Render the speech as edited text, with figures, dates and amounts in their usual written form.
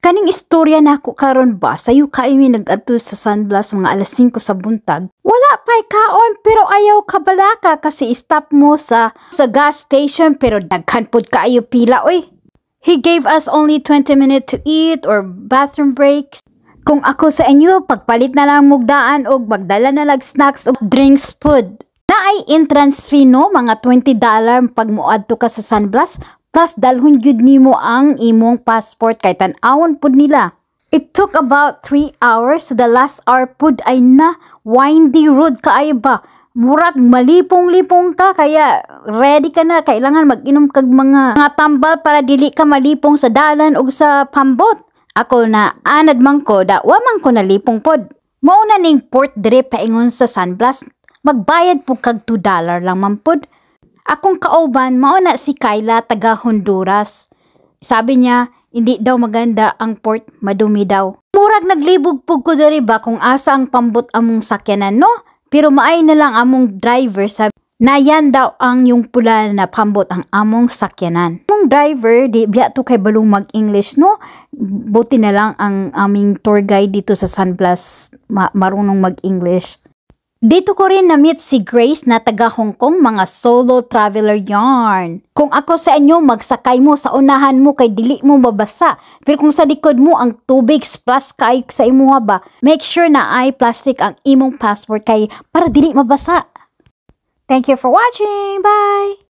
Kaning istorya na ako karon ba, sayo kami nag-adto sa San Blas mga alas 5 sa buntag. Wala pa'y kaon pero ayaw ka balaka kasi stop mo sa gas station pero daghan pod kaayo pila oy. He gave us only 20 minutes to eat or bathroom breaks. Kung ako sa inyo, pagpalit na lang mugdaan o magdala na lang snacks o drinks food. Naay entrance fee no, mga $20 pag muadto ka sa San Blas. Plus, dalhon gyud nimo ang imong passport kay tan-awon pud nila. It took about 3 hours, so the last hour pud ay na windy road kaayo ba. Murag malipong-lipong ka, kaya ready ka na. Kailangan mag-inom kag mga tambal para dili ka malipong sa dalan o sa pambot. Ako na anad man ko, wa man ko nalipong pod. Mao na ning port dire paingon sa San Blas. Magbayad po kag $2 lang man pod. Akong kauban, mao na si Kayla, taga Honduras. Sabi niya, hindi daw maganda ang port, madumi daw. Murag naglibog pug ko diri ba kung asa ang pambot among sakyanan, no? Pero maay na lang among driver, sabi na yan daw ang yung pula na pambot ang among sakyanan. Among driver, di biya to kay balong mag-English, no? Buti na lang ang aming tour guide dito sa San Blas marunong mag-English. Dito ko rin na-meet si Grace na taga Hong Kong, mga solo traveler yarn. Kung ako sa inyo, magsakay mo sa unahan mo kay dili mo mabasa. Pero kung sa likod mo ang tubig plus kay sa imuha ba, make sure na ay plastic ang imong passport kay para dili mabasa. Thank you for watching. Bye!